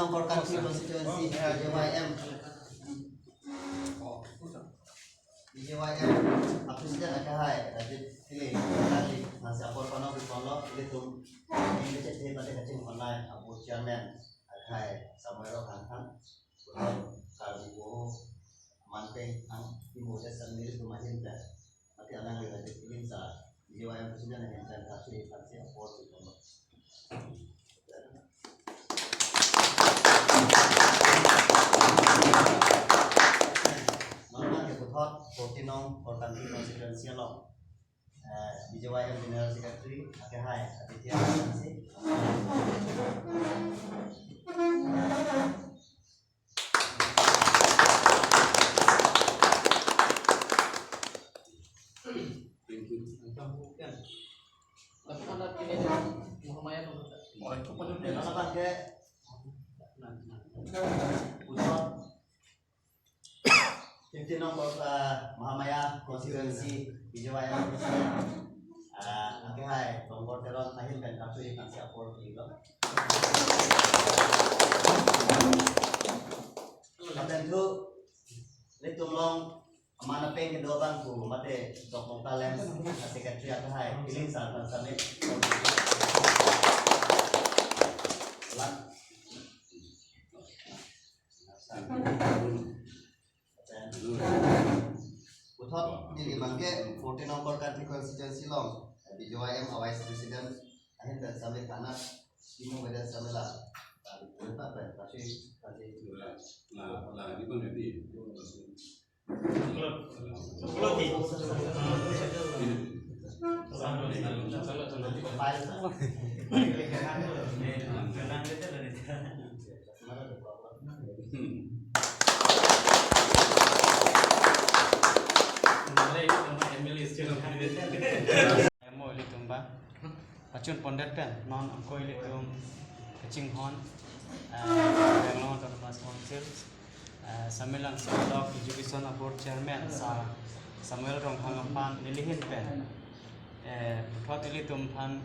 nomor country constituency BJYM apa saja nak hai jadi pilih kali nasi apor kono kono pilih tu ini jadi pada kacang online abu chairman hai Samuel Hantan kalau manteng ang ibu saya sendiri tu macam tu nanti anak lagi pilih sa BJYM presiden yang dan kasih apor tu kono Portinong or country constituency along BJYM General Secretary Akehai Aditya Nansi Thank you. Tapi anda pilih Muhammadiyah Orang itu penuh dengan apa ke? Pusat 15 nomor Muhammadiyah konstituensi BJYM Akehai nomor teron tahun dan kapsul yang siap por kilo. Tentu litulong mana pengen doang ku mate dokong talent sekretari Akehai pilih saat sampai lan Uthot ini bangke 14 nomor country constituency long BJYM Vice President akhir dan sampai kanan ini beda sampai lah apa kasih Lah ini pun nanti. Pacun pondet pen non angkoi litung kecing hon Bangalore Autonomous Council Samilang Block Education Board Chairman sa Samuel Ronghangampan nilihin pen thot ilitum phan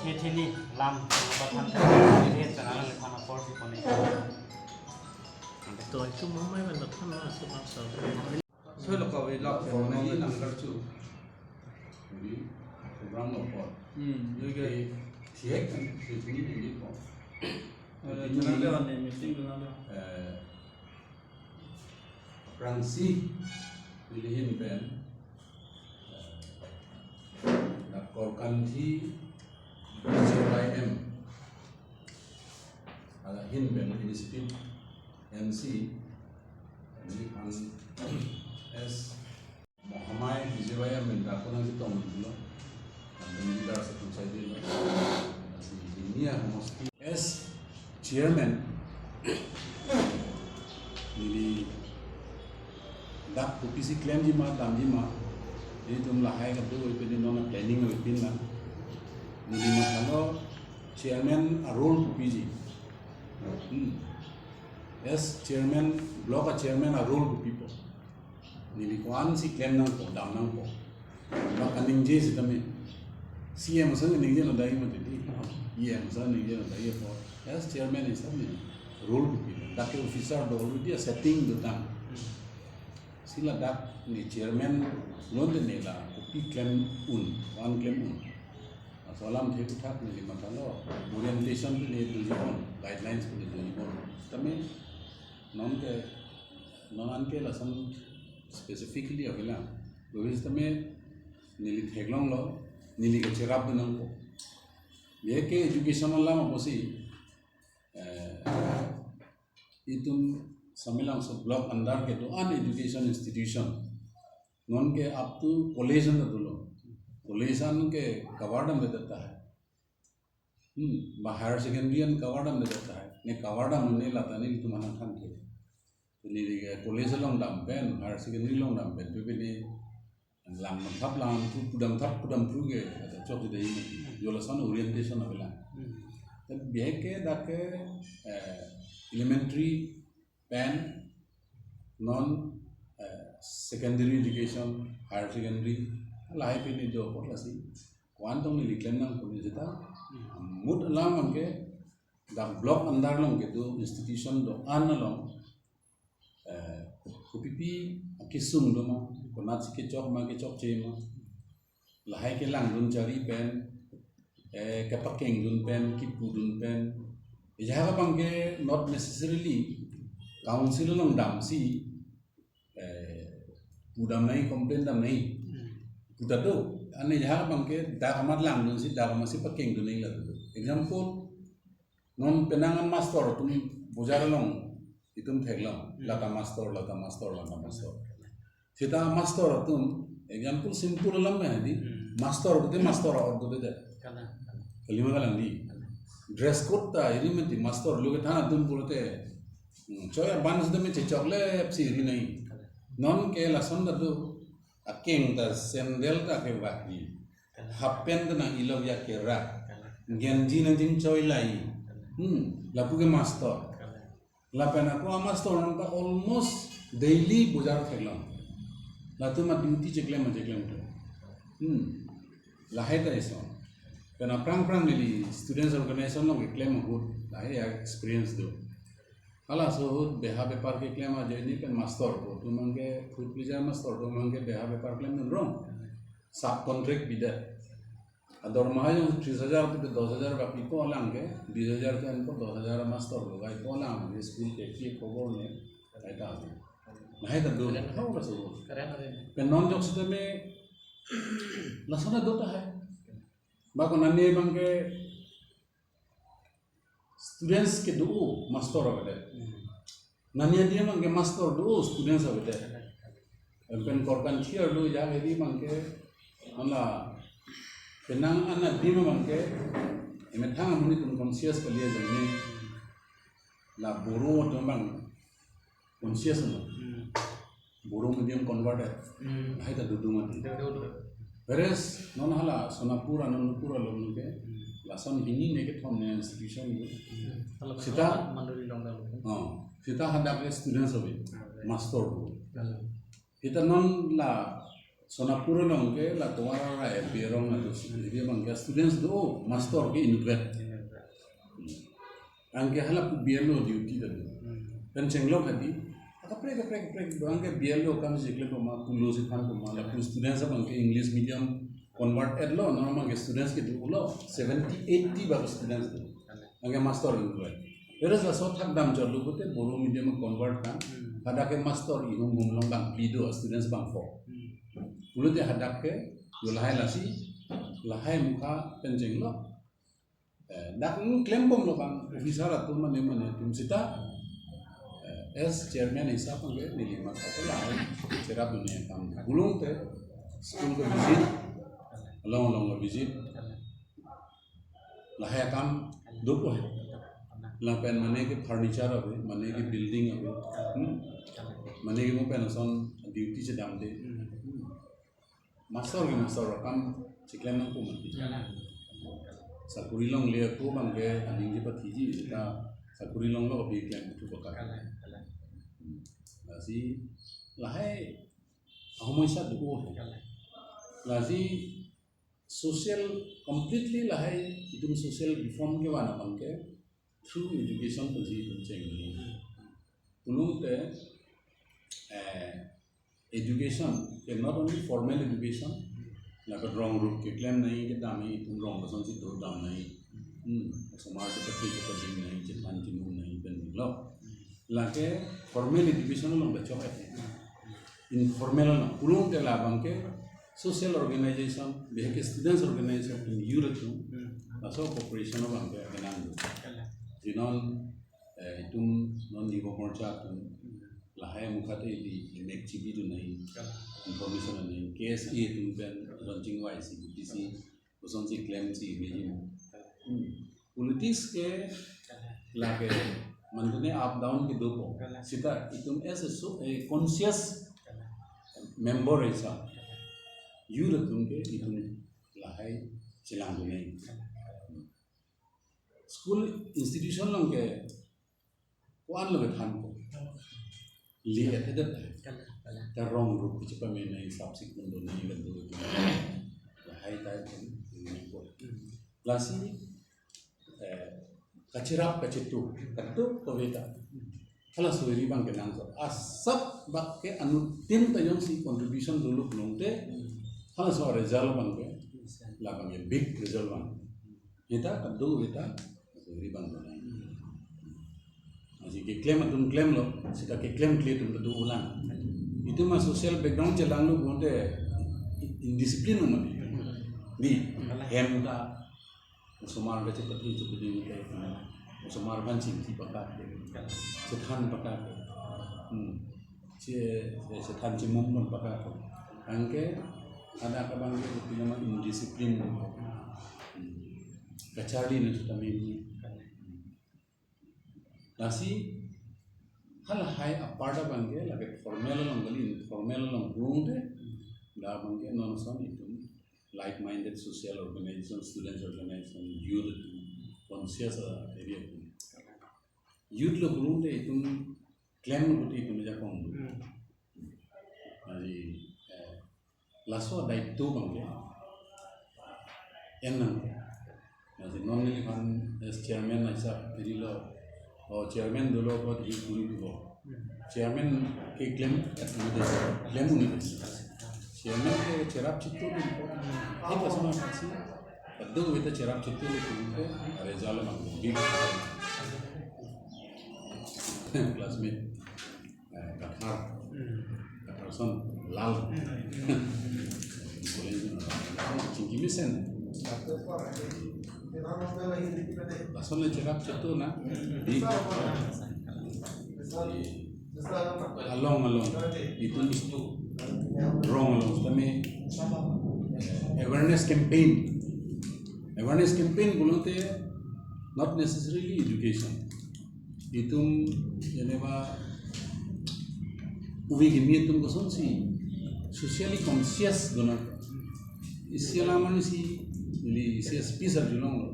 thini lam bathan nilihin pen alang phan apor ki poni to itu mamai man bathan ma sebab So look away lock for me number 2. Maybe program of what? juga Siek kan sini ini kok. tenaga on meeting tenaga Fransi pilihin pen laporkan di BJYM ada hin pen inisiatif MC ini kan S Muhammad BJYM mendapatkan di tahun dulu dan juga satu saja ini ya mesti S chairman jadi dak kupisi claim jima dam jima ini tum lahai kan tu itu nona planning itu lah jadi masalah chairman a role kupisi yes chairman block a chairman a role people jadi kuan si claim nang ko dam nang ko mak aning je si tame CM sang ning je no dai mo tedi EM sang ning je no dai ko yes chairman is something role people dak officer do already setting the time sila dak ni chairman non de nela kopi claim one claim soalam the uthak ni matalo orientation ni dujibon guidelines ko dujibon tame non an ke lasan specifically avela govis tame nili theglong lo nili ke cherap nang ko ye ke educational la ma posi itum Samilang so block अंदर के तो अन education institution non के अब तो कॉलेजन का दुलो कॉलेजन के कवार्डम में देता है हायर सेकेंडरी कवार्डम में देता है ने कवार्डम में लाता नहीं तुम्हारा खान थे तो नहीं कॉलेज लोग दाम पेन हायर सेकेंडरी लोग दाम पेन पे ने लाम थप पुडम थ्रू के चौक दे जो लसन ओरिएंटेशन अवेला तब बे के दाके elementary pen non secondary education higher secondary lai pe ni do ko la si kwan tong ni claim nang ko ni jeta mut lam ang ke दा ब्लॉक अंदर लोग के दो इंस्टीट्यूशन दो आन लोग कुपीपी किसुम दो मा कोनाच के चौक Chema lahai ke lang dun jari pen ke paking dun pen ki pudun pen jaha bang ke not necessarily council long dam si pudam nai complain dam nai puda do ane jaha bang ke da amat lang dun si da masih paking dun nai la example non penangan master tum bojar long itum theglam lata master kita master tum example simple lam hai di master और दो दे कलिमा का लंदी dress code ता इरी में the master लोग थाना तुम बोलते चोया बांस दे में चॉकले एप्सी इरी नहीं नॉन के लसन दो अकेंग ता सैंडल ता के वाकी हाफ पैंट ना इलो या के रा गेंजी न जिन चोय लाई लापु के मास्टर लापेना को मास्टर नंता ऑलमोस्ट डेली बाजार खेलम लातु मा ड्यूटी जेक्ले तो lahai ta iso kana prang nili students organization lo claim good lahai experience do hala so beha bepar ke claim a jeni pen master ko tu mange food pleasure master to mange beha bepar claim no wrong sub contract bida ador mahayo 30000 to 10000 ba pito alange 20000 to anko 10000 master lo gai to alang school ke ki cover ne ai ta lahai ta do how la so pen non jok sita me lasana dota hai bako nanne bangke students ke do master avade nanne dia bangke master do students avade pen korkan thier lo ja hedi bangke ala penang ana dim bangke emethang muni tum conscious kaliya jane la boro to bang conscious no boro medium converter hai ta dudu mati whereas non hala sonapur anandpur along ke lasan bini ne ke thom ne institution sita mandori dong dong sita hadak students hobe master ho kita non la sonapur along ke la tuara ra e berong na dia bang students do master ke invert angke hala pu bielo duty da dan cenglo hadi आता प्रेक बांगे बीएलओ काम जिकले को मा पुलो से खान को माला पुल स्टूडेंट्स अब के इंग्लिश मीडियम कन्वर्ट एडलो नॉर्मल के स्टूडेंट्स के दुलो 70 80 बाग स्टूडेंट्स अंगे मास्टर इनवे एरस सो थक दाम जल्लू कोते बोरो मीडियम कन्वर्ट का हदा के मास्टर इनु मुमलों बांग लीडो स्टूडेंट्स बांग फो पुलो दे हदा के लहाय लासी लहाय मुखा पेंजिंग लो दाक क्लेम बम लो बांग ऑफिसर तुम मने तुम सिता as chairman isa pange nilima ka la serap dunia kam gulung te school ko visit long visit la hai kam do ko la pen mane ke furniture ave mane ke building ave mane ke mo pen son duty se dam de master kam chiklen ko mati sakuri long le ko bange aning je pathiji ta sakuri long lo bi klan tu ko ka lazi lahai ahomoisa duko lazi social completely lahai idum social reform ke wana bangke through education puji chengni tulung te education ke not only formal education like wrong root ke claim nahi ke dami tum wrong person si do dam nahi samaj ke pati ke jing nahi chitan jimu nahi ben lo lake formal education lo bacho hai informal lo pulung te la bangke social organization behke students organization in Europe aso cooperation bangke kenan jinon itum non dibo morcha tum lahai mukhate di mek chibi du nahi information nahi case e tum ben launching wise btc oson si claim si imagine politics ke lake mandune up down ki do ko sita itum as a conscious member isa Europe ke itum lahai chilang du nahi school institution long ke wan lo than ko li edet ta wrong group ki pa me nahi subsequent do nahi gandu lahai ta ni ko lasi kacirap kacitu katu kawita hala suwiri bang kenang so asap bak ke anu tim tayong si contribution dulu belum te hala so result bang ke la bang big result bang kita kadu kita suwiri bang kenang masih ke claim atun claim lo sita ke claim clear tum kadu ulang itu mah social background celang lu bonte indisiplin umum di hem ta musumar baca peti cukup di musumar bancing si pakat sethan pakat sethan cimum pakat angke ada kabang itu nama indisiplin kacari ni sudah ini nasi hal hai aparta bangke lagi formal long gali informal long room de da bangke non son itu like minded social organization students organization youth conscious area youth lo room de itu claim buti itu meja kong jadi laso dai tu bangke enang jadi non ni kan as chairman aja jadi lo और चेयरमैन दो लोग बहुत ही पूरी भी हो चेयरमैन के claim claim होने चेयरमैन के चेराप चित्तू भी एक असमा फांसी दो वेता चेराप चित्तू भी पूरी अरे जालो ना भी क्लास में कथार सन लाल चिंकी में Sen Langsung cerap cetu na di along itu wrong kami awareness campaign belum te not necessarily education itu jeneva ubi gini itu kosong si socially conscious donar isialaman si jadi CSP sarjunong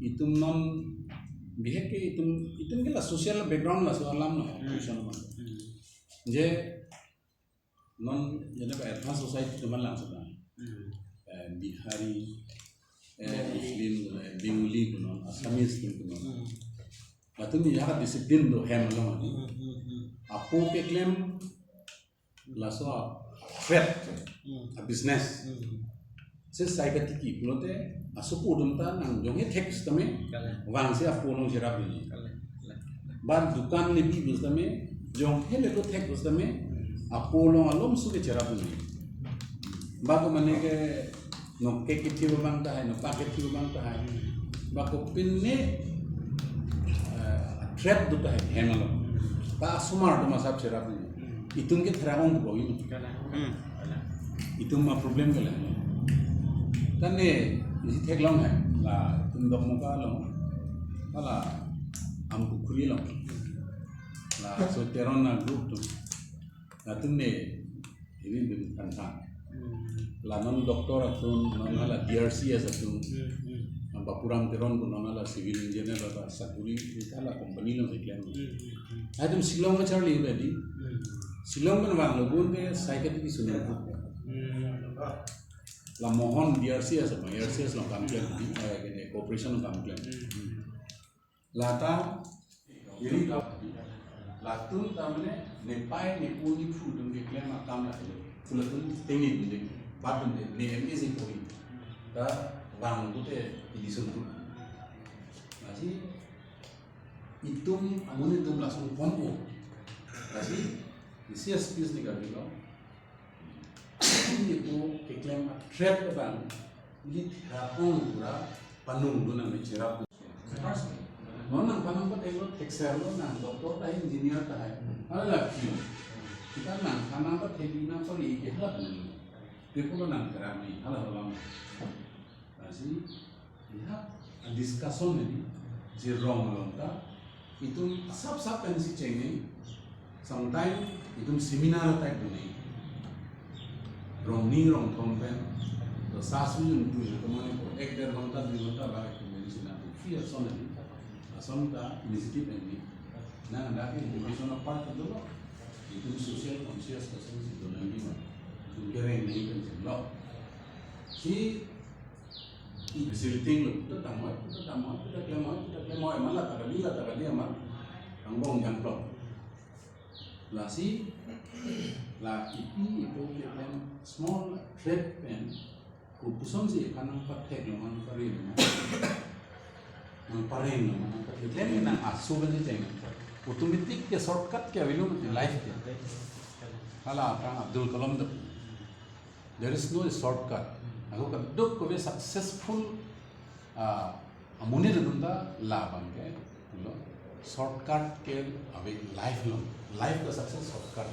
itu non bihek itu lah social background lah soalam no tuition man je non jadi advance society teman langsung Bihari Muslim Bengali non Assamese non batu ni jahat disiplin do hem lo apo ke claim la so threat a business se psychiatry pelote asupu dumta nang jonge text tame wang se apo no jerap ni ban dukan ni bi bus tame jong hele lo text tame apo lo alom su ke jerap ni ba ko mane ke no ke ke thiu bang ta hai no pa ke thiu bang ta hai ba ko pinne trap du ta hai hemalo ba sumar do masap jerap ni itung ke therang ko ini itung ma problem ke la tane isi tek long hai la tundok muka long ala amku kuri long la so teron na group tu la tunne ini bin kansa la non doktor atun non ala DRC as atun amba puram teron pun non ala civil engineer la sakuri ita la company long iklan adum silong ma charli bedi silong kan wang logun ke psychiatry sunan la mohon DRC as lo kamklaim di gini cooperation kamklaim lata jadi latun tamne nepai nepuni fu dum ke claim akam la fulatun tengi dum batun de ne amazing puri ta bang tu te edition tu jadi itum amune tum langsung pompo jadi isi space ni kali lo ini tu keklaim trap bang ini rapun pura panung tu nama cerap nonang panung tu ego texer lo nang doktor dah engineer dah ada lagi kita nang panang tu tegina tu ni kehalat ni People nang kerami halah halam jadi lihat discussion ni si wrong lonta itu sab pensi cengeng sometimes itu seminar type ni wrong thongpen to sasu yun tu to mane ko 1.5 घंटा 2 घंटा बारे को मेडिसिन आते फिर असonta initiative ni na anda ke education part to lo itu social conscious person si donangi ma tu kere ni kan lo si Facility lo kita damai mana tak ada dia mah angbong yang plot. Lah si lah itu kan small trade pen kupuson si kanang patek lo man parin mang parin lo man patek lem nang asu ben si jeng automatic ke shortcut ke avilu life ke hala kang Abdul Kalam there is no shortcut aku kaduk ko be successful amune dunda labang ke lo shortcut ke abe life ka success shortcut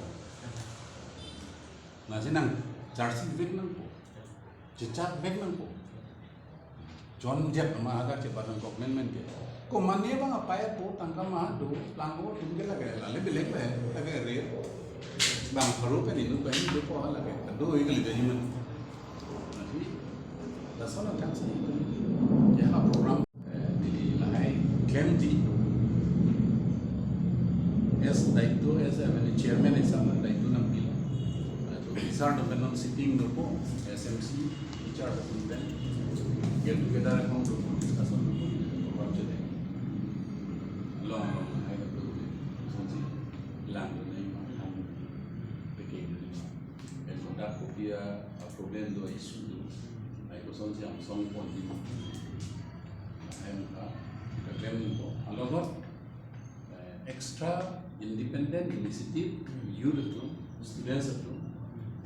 na sinang charsi bek nang ko cicak bek nang ko John Jep ma aga ke barang government ke ko mane bang apa ya po tangka ma do langgo tumge lage lale belek le lage re bang kharu pe ni nu pe ni ko hala ke do igal de himan nasi dasana kan si ya program di lahai KMT as daito as a chairman is sama daito nang pila so these are the men sitting no po SMC which are the people get together and to discuss on what to do long I have to so si lang na yung peking and so that could be a problem do issue do ay ko son siya song point dito ay ka claim ko along extra independent initiative youth to students to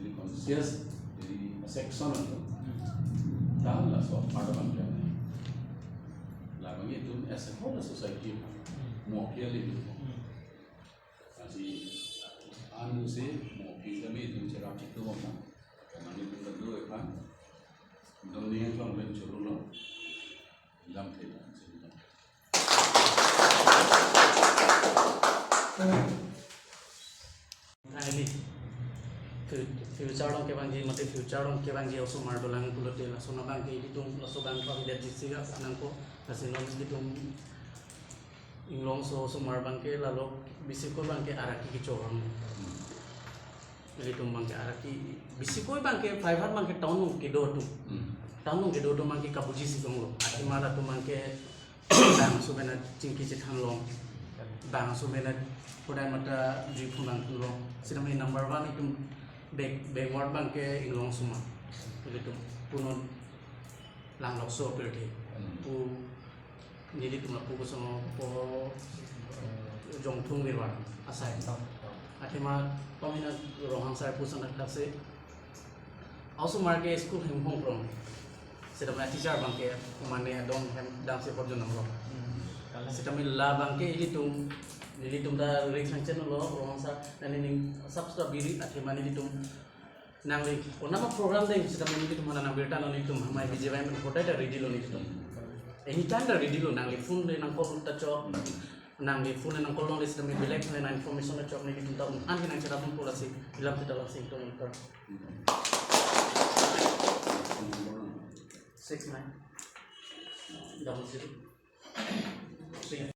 the conscious the section to dahil la so part of the labang itu as a whole society mo clearly kasi anu se mo kami itu cara itu mana kami itu berdua kan dunia kalau mencuri lo dalam tidak Finally, future dong ke bangji, mati future dong ke bangji also mardolang pulut dia langsung nabang ke itu langsung bang kau lihat di sini kan ko kasi nong itu inglong so marbang ke lalu bisiko bang ke araki kicoran, jadi bang ke araki bisiko bang ke five bang ke tahun ke dua tu, bang ke kabuji sih dong lo, ati malah tu bang ke bang so bena cingki citan lo, bang so bena Pudai mata jipunang tulo, sila may number 1 itu backward bang ke inglong suma, itu punon lang lokso pergi, pu jadi tu pu kusong po jongtung dirwan asai, akhirnya pamina rohang saya pu sana kasi, also marke school hem hong prong, sila may teacher bang ke kumane dong hem dance por jo namro, sila may la bang ke itu jadi tumda reaction channel lo orang sa dan ini subscribe biri akhirnya ini tum nangli nama program deh sudah ini tum mana nang berita noni tum hamai BJY men kota ada ready lo nih tum ini kan ada ready lo nangli phone le nang call ta chok nangli phone le nang call noli sudah belek le nang information ta chok nih tum ta an nang cara pun pula sih bilang kita langsung itu nih 69 00